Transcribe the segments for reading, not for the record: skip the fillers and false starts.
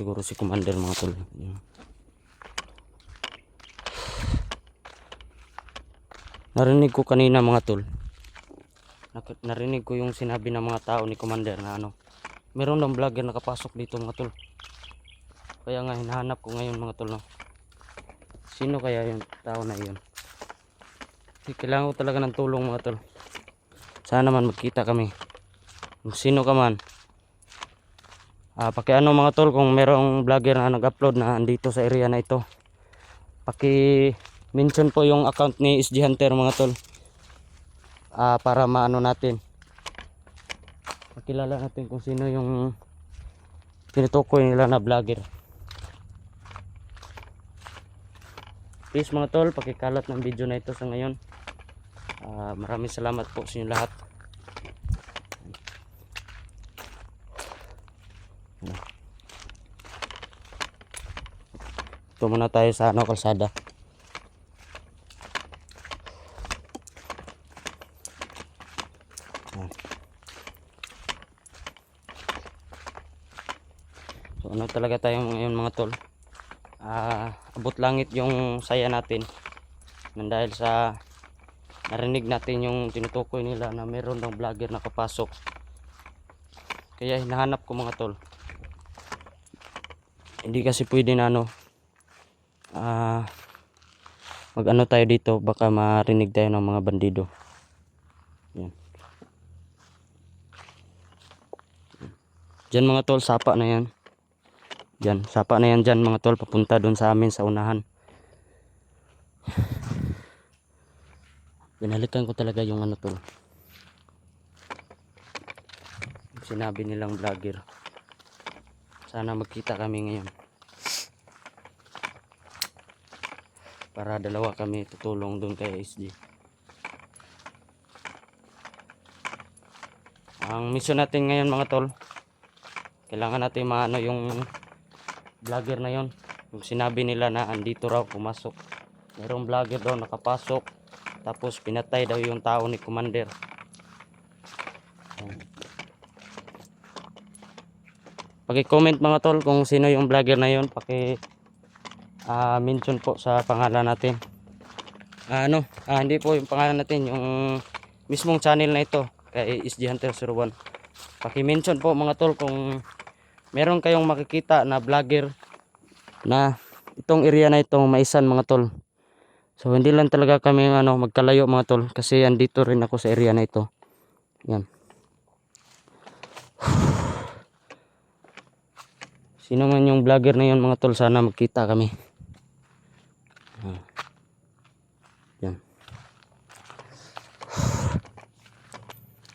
siguro si Commander mga tol. Yan. Narinig ko kanina mga tol. Narinig ko yung sinabi ng mga tao ni Commander na meron ng vlogger nakapasok dito mga tol. Kaya nga hinahanap ko ngayon mga tol, no. Sino kaya yung tao na yun? Kailangan ko talaga ng tulong mga tol. Sana man magkita kami. Kung sino ka man, pakiano mga tol, kung merong vlogger na nag-upload na andito sa area na ito, mention po yung account ni SG Hunter mga tol, para maano natin, makilala natin kung sino yung tinutukoy nila na vlogger. Please mga tol, pakikalat ng video na ito sa ngayon. Maraming salamat po sa inyo lahat. Ito muna tayo sa kalsada. So talaga tayo ngayon mga tol. Abot langit yung saya natin nang dahil sa narinig natin yung tinutukoy nila na meron ng vlogger nakapasok. Kaya hinahanap ko mga tol. Hindi kasi pwede na mag tayo dito, baka marinig tayo ng mga bandido. Yan. Diyan mga tol, sapa na yan. Diyan, sapa na yan dyan mga tol, papunta doon sa amin sa unahan. Binalikan ko talaga yung tol, sinabi nilang vlogger. Sana magkita kami ngayon para dalawa kami tutulong doon kay SG. Ang mission natin ngayon mga tol, kailangan natin maano yung vlogger na yon. Yung sinabi nila na andito raw pumasok, mayroong vlogger daw nakapasok, tapos pinatay daw yung tao ni Commander. Paki-comment mga tol kung sino yung vlogger na yon, mention po sa pangalan natin. Hindi po yung pangalan natin, yung mismong channel na ito kay SG Hunter 01. Paki-mention po mga tol kung meron kayong makikita na vlogger na itong area na itong Maisan mga tol. So hindi lang talaga kami magkalayo mga tol, kasi andito rin ako sa area na ito. Yan. Sino man yung vlogger na yun mga tol, sana magkita kami. Yan.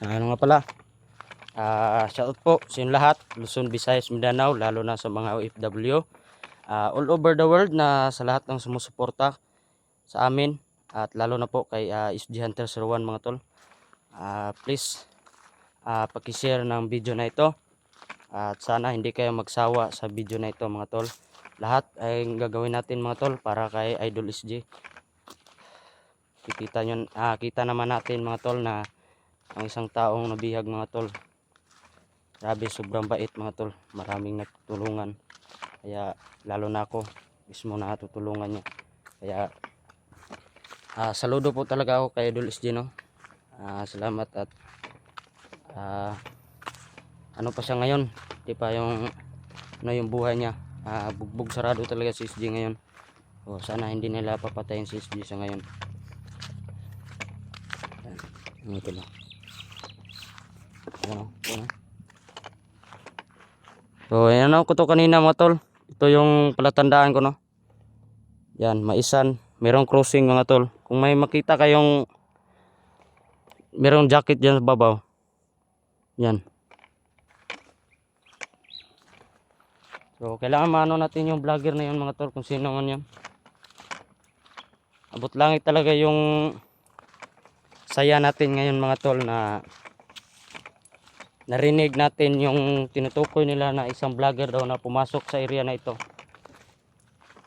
Nga pala, shoutout po sa inyo lahat, Luzon, Visayas, Mindanao, lalo na sa mga OFW, all over the world, na sa lahat ng sumusuporta sa amin, at lalo na po kay SG Hunter 01 mga tol. Please paki-share ng video na ito, at sana hindi kayo magsawa sa video na ito mga tol. Lahat ay gagawin natin mga tol para kay Idol SG. Kita naman natin mga tol na ang isang taong nabihag mga tol, grabe, sobrang bait mga tol, maraming natutulungan. Kaya lalo na ako mismo na tutulungan niya. Kaya saludo po talaga ako kay Idol SG, no. Salamat. At pa siya ngayon, di pa yung yung buhay niya, bugbog sarado talaga si SG ngayon. Sana hindi nila papatayin si SG sa ngayon. Ito lang. So ayan ko to kanina mga tol. Ito yung palatandaan ko, no. Yan, Maisan, merong crossing mga tol. Kung may makita kayong merong jacket dyan sa babaw, yan. So kailangan maano natin yung vlogger na yun mga tol, kung sino man yan. Abot langit talaga yung saya natin ngayon mga tol, na narinig natin yung tinutukoy nila na isang vlogger daw na pumasok sa area na ito.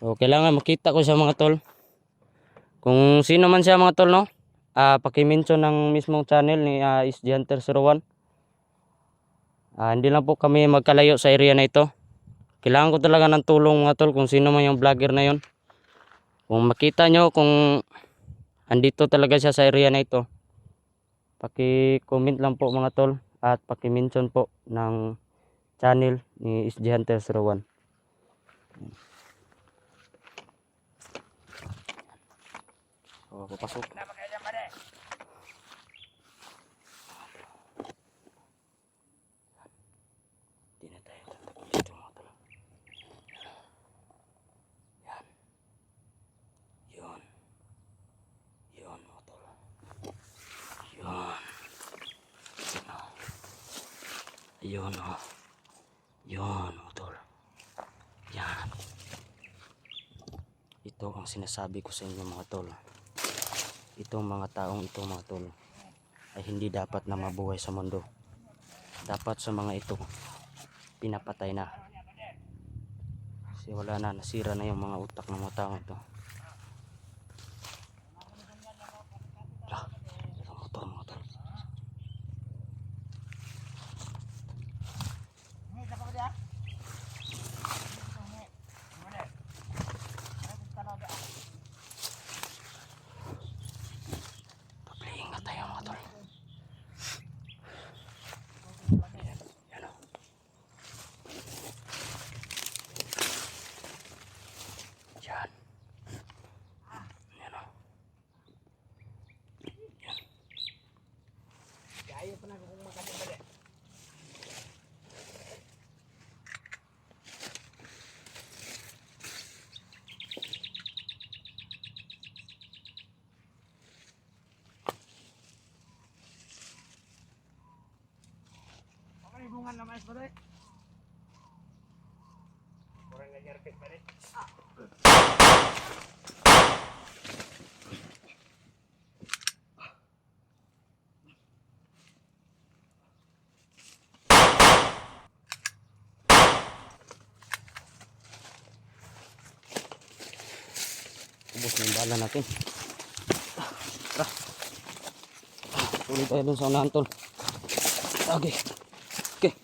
So kailangan makita ko siya mga tol. Kung sino man siya mga tol, no, paki-mention ng mismong channel ni SG Hunter 01. Hindi lang po kami magkalayo sa area na ito. Kailangan ko talaga ng tulong mga tol, kung sino man yung vlogger na yon. Kung makita nyo kung andito talaga siya sa area na ito, paki-comment lang po mga tol at paki-mention po ng channel ni SG Hunter 01. So, papasok. Di na tayo tatapos dito mga tol. Yan. Yun. Yun mga tol. Yun. Yun o. Yun mga tol. Yan. Ito ang sinasabi ko sa inyo mga tol. Itong mga taong ito mga tol ay hindi dapat na mabuhay sa mundo. Dapat sa mga ito pinapatay na. Kasi wala na, nasira na yung mga utak ng mga tao ito. Ito motor mga tol. Pagpiliin na tayo mga tol. Yan o. Yan. Yan o. Yan. Ayaw pa na kung makatibali. Bungan na mais pa rin. Kurang ngayon repit pa rin. Ubos na yung bala natin. Tuloy tayo dun sa unahan tol. Okay. Okay.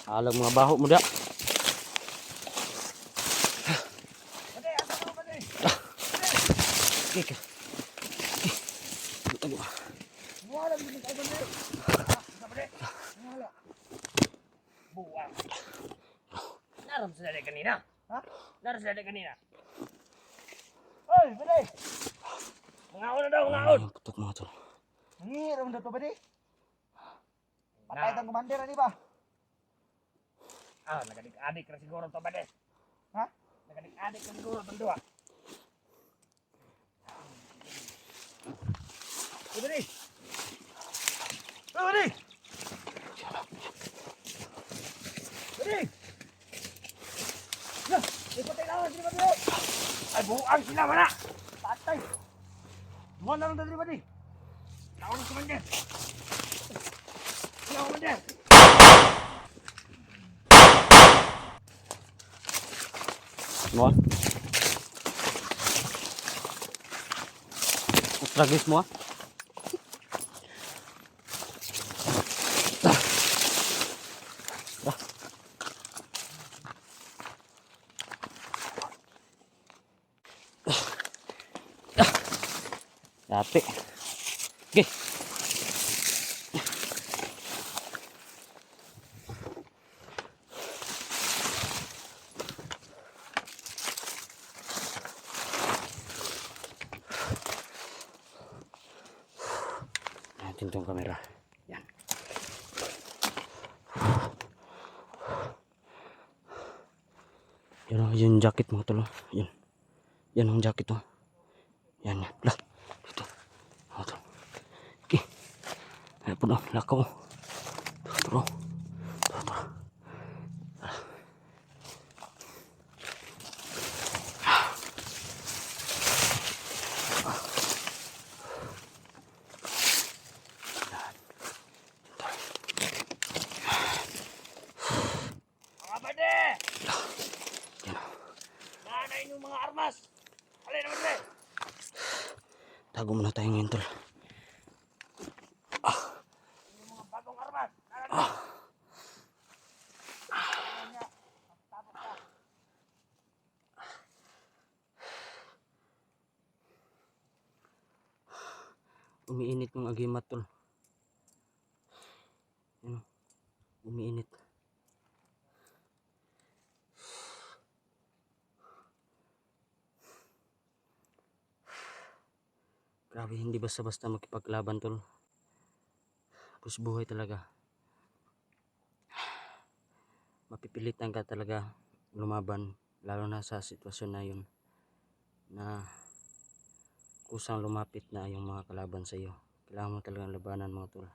Alam mga baho mo da. Okay. Okay. Tago. Wala din kayo ba rin? Sabali. Wala. Buwang. Naram sila din kanina. Ha? Naram sila din kanina. Oy, bali. Mangaon na daw, mangaon. Ang putok mga tol. Nangihiram na to ba di? Patay tang kumandir ani ba? Ah, nagadik-adik na siguro to ba di? Ha? Nagadik-adik na siguro itong dua. Uy, bali! Uy, bali! Bali! Ya, ipatay na sila ba di? Ay, buang sila mana! Patay! Duha na lang dali ba di? Tawag ng kumandir! Sila kumandir! Mo. Tragis mo. Dati. Okay. Natin tong kamera. Yan. Yan o, yung jacket mga tolo. Yan. Yan ang jacket o. Yan yan. Lah. Dito. Mga tolo. Okay. Ayan po na. Lakaw. Turo. Turo. Mga bade! Yan o. Nanay yung mga armas! Alay naman rin! Tago muna tayo ngayon tol. Yung mga bagong armas! Nanay! Umiinit yung agimat tol. Yan, umiinit. Grabe, hindi basta-basta makipaglaban tol. Tapos buhay talaga. Mapipilitan ka talaga lumaban, lalo na sa sitwasyon na yun na kusang lumapit na yung mga kalaban sa iyo. Kailangan mo talagang labanan mga tol.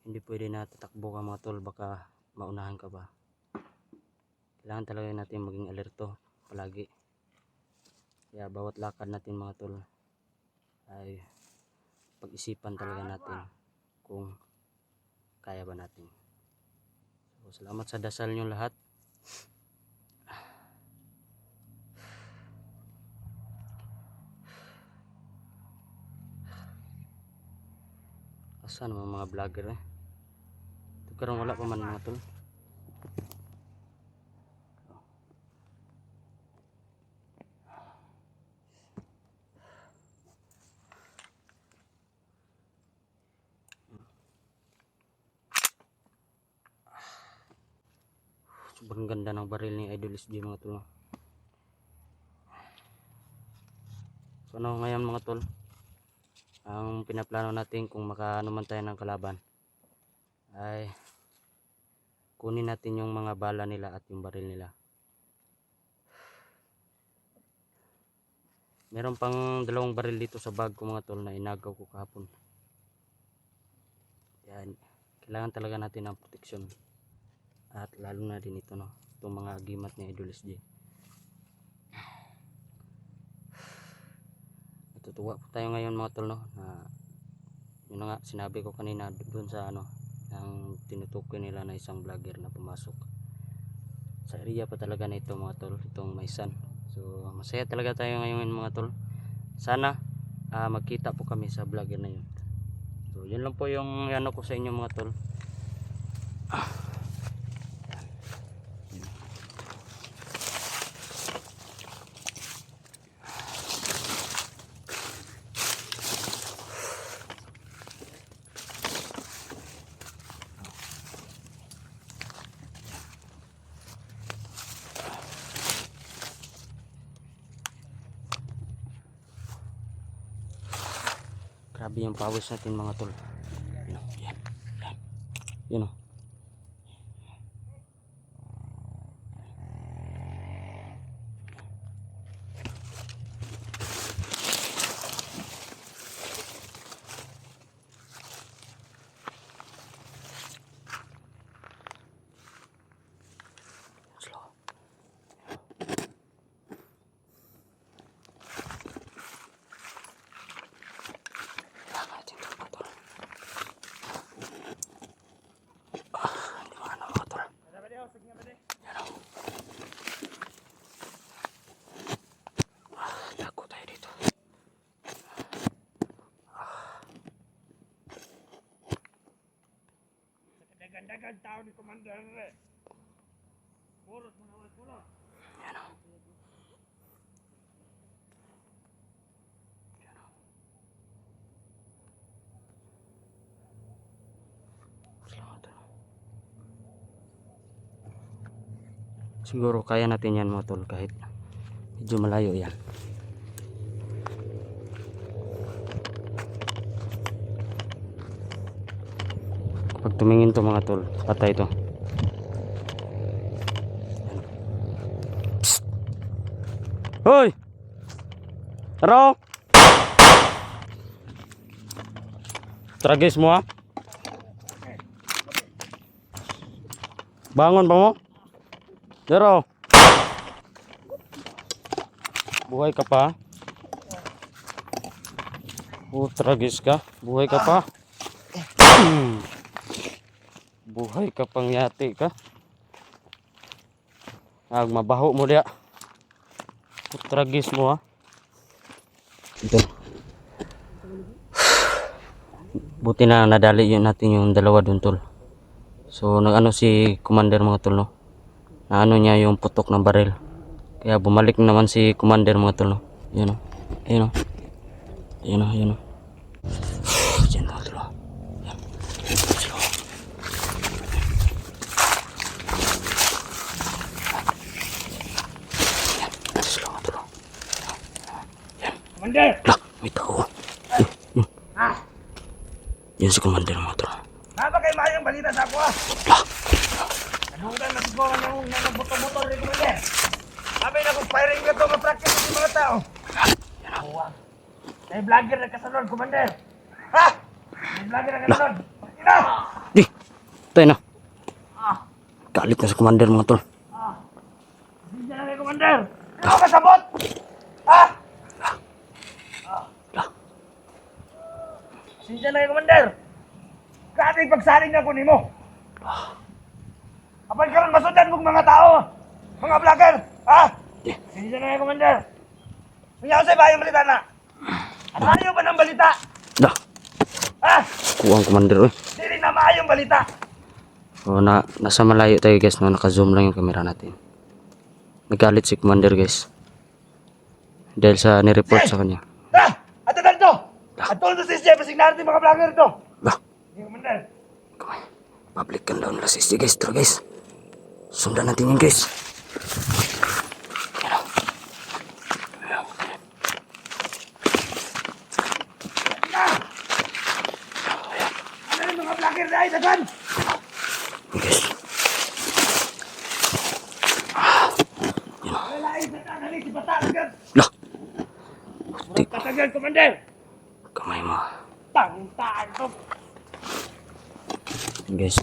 Hindi pwede na tatakbo ka mga tol, baka maunahan ka ba. Kailangan talaga natin maging alerto palagi. Kaya bawat lakad natin mga tol ay pag-isipan talaga natin kung kaya ba natin. So, salamat sa dasal nyo lahat. Asan ang mga vlogger eh? Ito karong wala pa man mga tol. Sobrang ganda ng baril ni Idol SG mga tol. So ano ngayon mga tol, ang pinaplano natin kung makaano man tayo ng kalaban ay kunin natin yung mga bala nila at yung baril nila. Meron pang 2 baril dito sa bag ko mga tol na inagaw ko kahapon. Yan, kailangan talaga natin ng proteksyon. At lalo na din ito no, itong mga agimat ni Idol SG. Natutuwa po tayo ngayon mga tol no, na yun na nga sinabi ko kanina doon sa ano, ang tinutukoy nila na isang vlogger na pumasok sa area pa talaga na ito mga tol, itong Maysan. So masaya talaga tayo ngayon mga tol. Sana magkita po kami sa vlogger na yun. So yun lang po yung ano ko sa inyo mga tol. Grabe yung pawis natin mga tol. Yan, yan, yan. Yun o. Slow. Tago tayo dito. Dagan-dagan tao ni Commander Re. Purot mo naman, purot. Yan o. Siguro kaya natin yan mga tol kahit medyo malayo yan. Pag tumingin to mga tol, patay to. Psst! Hoy! Taro! Tragis mo ha? Bangon pa mo? Taro! Buhay ka pa? Tragis ka? Buhay ka pa? Buhay ka pang yati ka? Mabaho mo dia. Tragis mo ha? Ito. Buti na nadali yun natin yung 2 dun tol. So nag-ano si Commander mga tol no? Naano niya yung putok ng baril. Kaya bumalik naman si Commander mga tol no? Yun o. Ayun o. Ayan o, ayan o. Diyan na, ito. Ayan. Slow. Ayan, slow, ito. Commander! Lah, may tao. Ah! Yan si commander mga tol. Napa kayo mayang balita sa ako ah? Lah, Nanugan masigawan ng nagbuto-motor ni Commander. Sabi na kung firing ka ito, ma-practice yung mga tao. Huwag. May vlogger na kasunod, Commander. Ha? May vlogger na kasunod. Ina! di. Tayo na. Ah! Galit na si commander mga tol. Ah! Hindi na kayo, Commander. Ano ka sabot? Ha? Lah, Sindihan na kayo, Commander. Kati pagsaling na ko ni mo. Kapag ka rin masundan mong mga tao, mga vlogger, ha? di. Sindihan na kayo, Commander. Kanya ko sa'yo ba yung balita na? At ayaw ba ng balita? Lah, Ha? kuwang commander eh. Hindi na maayong balita. O, nasa malayo tayo guys, no? Naka-zoom lang yung camera natin. Nagalit si commander guys. Dahil sa nireport sa kanya. Ha? Ato na ito! Ato na si Jeff, signal natin mga vlogger ito. Lah, Hindi, Commander. kamay. Public kan daw nila si guys. Tara guys. Sundan natin yun guys. Ano yung mga vlogger na ay dagan? Yun, guys. Wala ay dagan, hali si Bata agad. Lah, Katagal, Commander. kamay mo. Tangtaan to. Guys.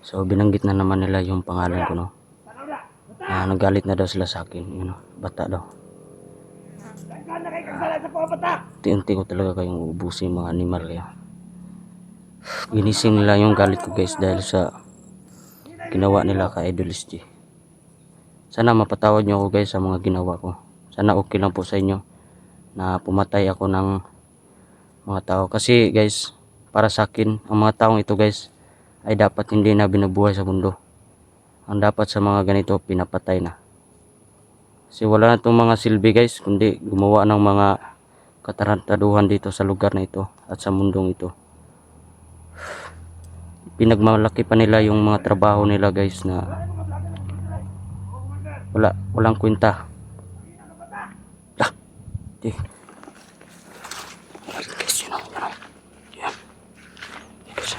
So binanggit na naman nila yung pangalan ko, no. Tanaw na. Bata! Nagalit na daw sila sa akin, yun, no. Bata daw. Dagan na kayo kagsala sa mga bata. Unti-unti ko talaga kayong ubusin mga animal kaya. Ginising nila yung galit ko guys dahil sa ginawa nila kay Idol SG. Sana mapatawad nyo ako guys sa mga ginawa ko. Sana okay lang po sa inyo na pumatay ako ng mga tao. Kasi guys, para sa akin, ang mga taong ito guys ay dapat hindi na binubuhay sa mundo. Ang dapat sa mga ganito pinapatay na. Kasi wala na itong mga silbi guys, kundi gumawa ng mga katarantaduhan dito sa lugar na ito at sa mundong ito. Pinagmalaki pa nila yung mga trabaho nila guys na walang kwenta. Ah, di. Guys, yun o, yun o. Yan. Guys.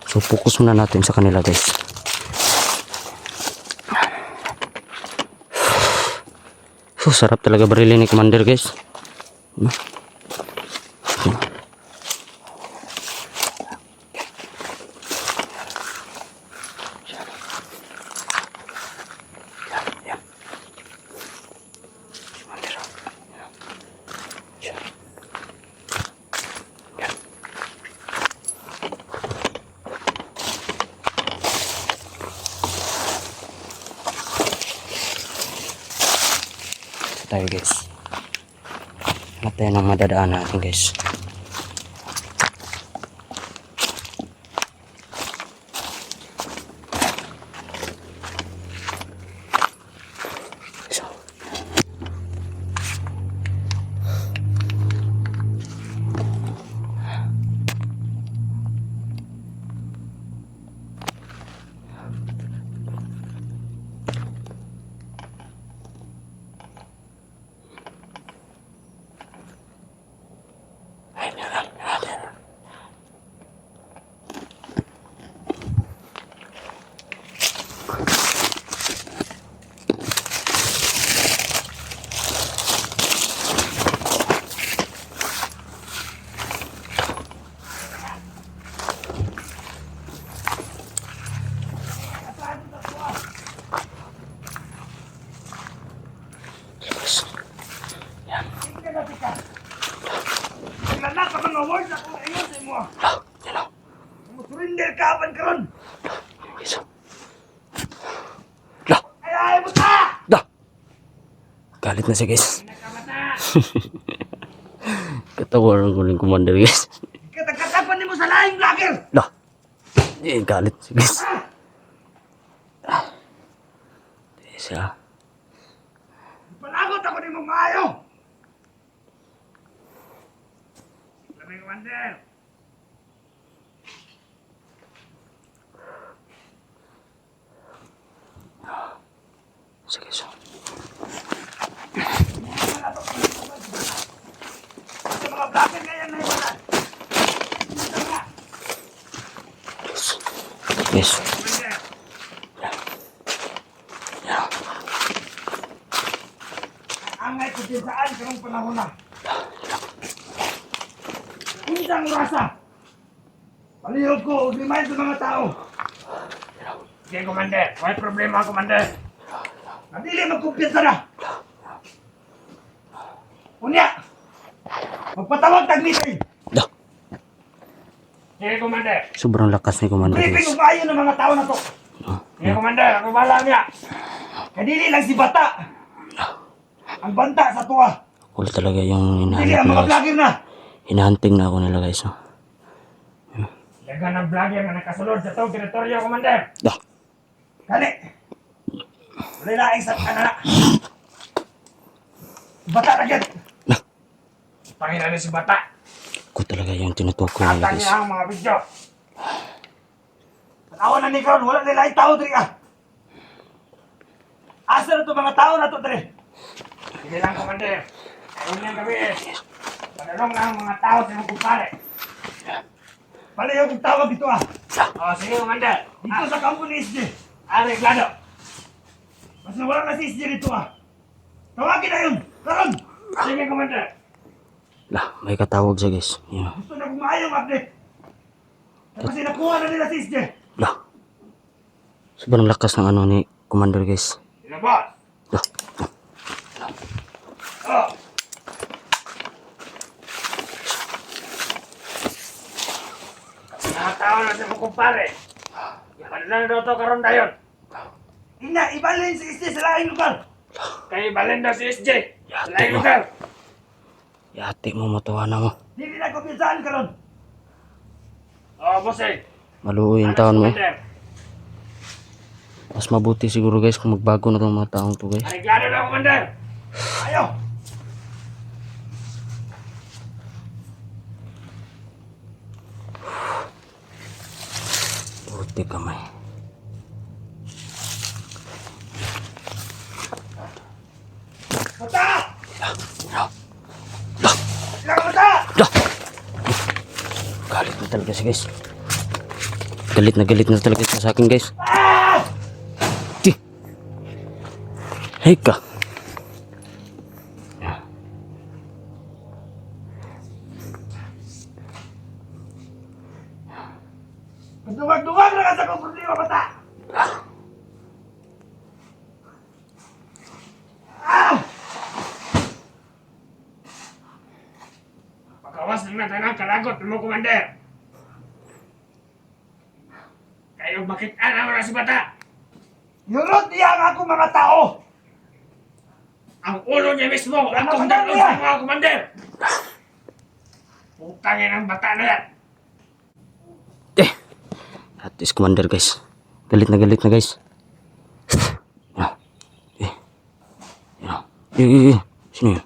So focus muna natin sa kanila guys. So sarap talaga barilin ni Commander guys. Tayo guys. Hanap tayo ng madadaan natin guys. So. Naglanak ka mga words ako ngayon sa imo. Lah, yan o. Surrender ka ban karon. Guys. Lah, Ay ay buta. lah. Galit na siya guys. Nakamata. Katawa ng kuling Commander guys. Katakapan nimo sa laing vlogger. Lah. Galit si guys. Isa. Panagot ako ni mong maayo! Lamay, Commander! Sige, so. Sa mga vlogger ngayon na iwanan! Yes. Commander! Yeah. Angay ko din saan karong panahon na. Unsang rasa. Palihog ko, remind sa mga tao. Sige, Commander. May problema, Commander. Nandili magkumpiyansa na. Unya, magpatawag tag-meeting. Dah. Sige, Commander. Sobrang lakas ni Commander Briefing guys. kung maayo ng mga tao na to. Sige, Commander. Ako bahala niya. Kadili lang si Bata. Ang banta sa tuwa. Cool talaga yung Dili hinahanap ang mga nila guys. vlogger na. Hinahunting na ako nila guys. No? Daga ng vlogger na nakasulod sa itong teritoryo, Commander. Dah. Kali. Wala na ang sa kanana. Bata na dyan. Nah. Panginoon na si Bata. Ako talaga yung tinutukoy nila Atang guys. niya ang mga video. Tanawa na ni Kron, wala nila yung tao diri ah. Asa na ito mga tao na ito diri. Sige lang, Commander. Ayun niyang gabi eh. Panalong na ang mga tao sa mga kumpare. Palayo kong tawag dito ah. O, sige, Commander. Dito sa kampo ni SJ. Areglado. Mas nawala na si SJ dito ah. Tawagin na yun. Karon. Sige, Commander. Lah, may katawag siya guys. Yeah. Gusto na kong maayong update. Kasi nakuha na nila si SJ. Lah. Sobrang lakas ng ano ni Commander guys. Sila boss. Lah. Oh. Mga tao na sa mga kumpare. Yaman na daw ito karon dayon. Ina, ibalin si SJ sa laing lugar. Kaya ibalin daw si SJ sa laing mo. lugar. Yati mo matuwa na mo. Hindi na kumpinsaan karon. Oh, boss eh. Maluoy yung Ano taon si mo. Commander? Mas mabuti siguro guys kung magbago na itong mga taong to guys. Areglado na, Commander. Ayaw. Buti kamay. Bata! Lah. Sila ka bata! Lah. Galit na talaga siya guys. Galit na talaga siya sa akin guys. Ah! Di. Hey ka. Dungag-dungag na ka sa kong problema, bata! Ah! Pagkawas na tanang kalagot mo, Commander. Kayo bakit ana na si bata? Yunod niya ang ako mga tao! Ang ulo niya mismo, akong dalos ng mga Commander! Putangin ang bata na yan! Eh. At is Commander guys. Galit na guys. Ah. Eh. Yan. Eh. Sino yun?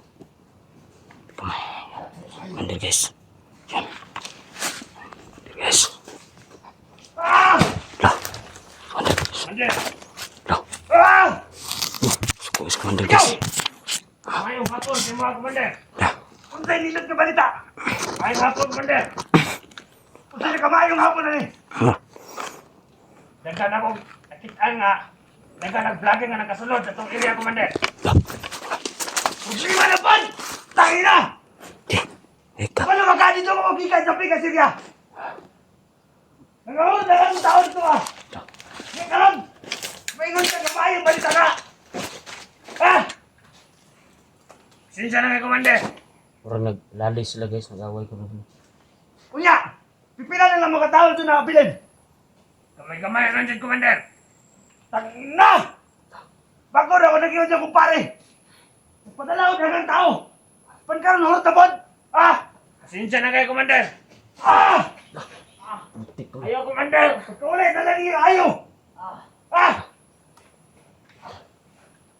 Kamay. Commander guys. Yan. Commander guys. Ah! Lah. Commander guys. Commander! Lah. Ah! Suko is Commander Ikaw! guys. Mayong hapon sa mga Commander! Lah. Unsay nilot nga balita? Mayong hapon, Commander! Unsay na kamayong hapon na ni? Ah. Dagan akong nakitaan nga. Dagan nag-vlogging nga nakasunod sa itong area, Commander. Lah. Problema na pan! Tahi na! Eh. Eka. Paano maka dito mo magikan sa Pica Syria? Nangawag na lang taon ito ah! Ngayon ka lang! Maingon ka kamayong balita ka! Ah! Sinsya na nga, Commander! Parang naglalis sila guys. Nag-away ko na. Kuya! Pipila na lang mga tao ito na kabilin! Kamay-kamay lang dyan, Commander! Tangina! Bago na ako nag-iwan dyan, kumpare! Padala ko na ng tao! Pankaroon, hulot na bod! Ah! Sinsya na kayo, Commander! Ah! Putik ko. Ayaw, Commander! Pagkulit na lang yung ayaw!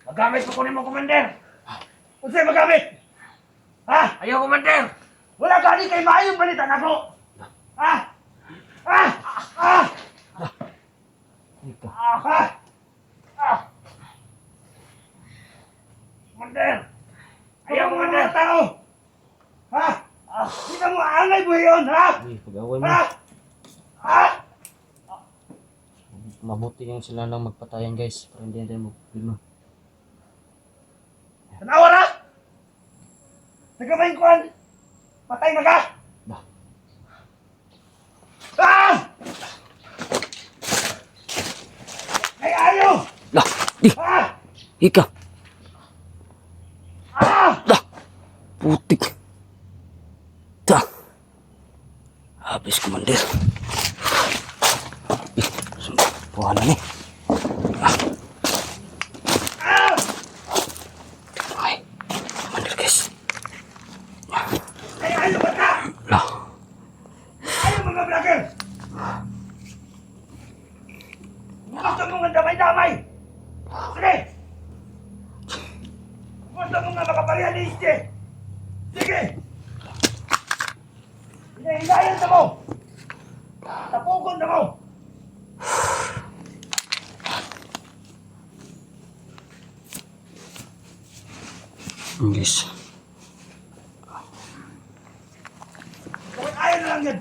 Magamit ko kunin mo, Commander! Kung sa'yo magamit! Ayaw, Commander! Wala gani kay maayong balitan ako! Ika. Commander! Ayaw, Commander! Tao! Hindi mo aangay mo yun, Uy, pag-away mo. Mabuti yung sila lang magpatayan guys. Para hindi tayo magpilma. Tanawa na! Nagamayin kuhan! Patay na ka! Bah. Ay, ayaw! Lah, di. Ika. Lah. Putik. Ta. Habis Commander. Buwan na ni. Ay, Commander guys. Ay, ayaw ba ka? Lah. Ayaw mga vlogger! Gusto mo nga damay-damay! Sige! Gusto mo nga makaparihan ni Iste! Sige! Hinahilayan na mo! Tapugon na mo! Guys. Kung ayaw na lang yan!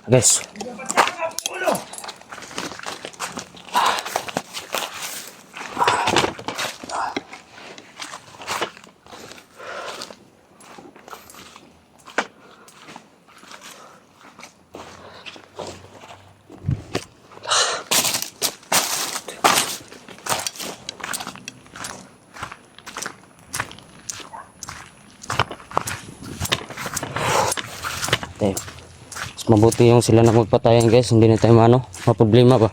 Guys. Dapat ka nga po ulo! Tayo. Mas mabuti yung sila na magpatayan guys. Hindi na tayo maproblema ba.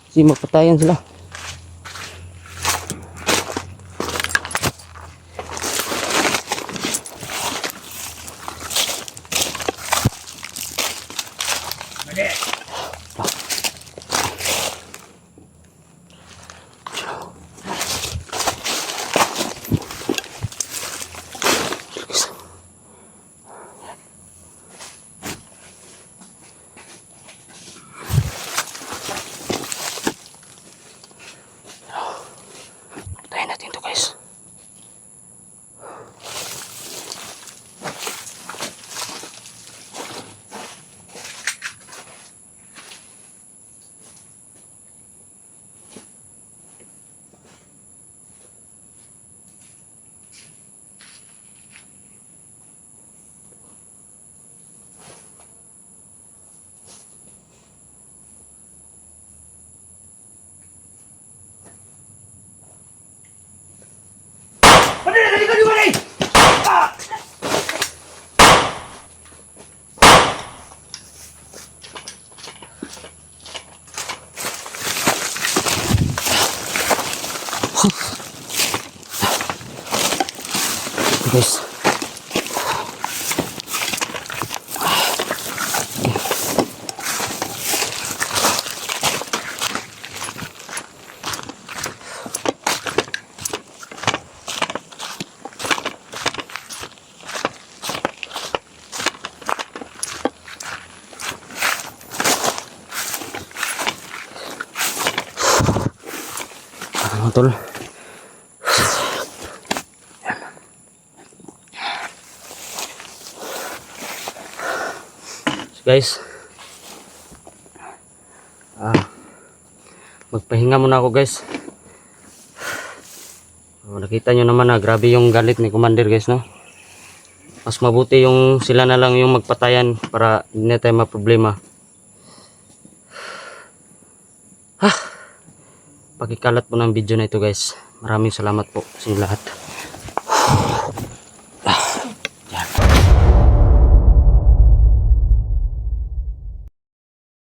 Kasi magpatayan sila. Mali! Patayin natin to guys. Mali! Dali ka di mali! Guys. Tol. So guys, magpahinga muna ako guys. Nakita nyo naman na grabe yung galit ni Commander guys, no? Mas mabuti yung sila na lang yung magpatayan para hindi na tayo maproblema. Pakikalat po ng video na ito guys. Maraming salamat po sa inyo lahat.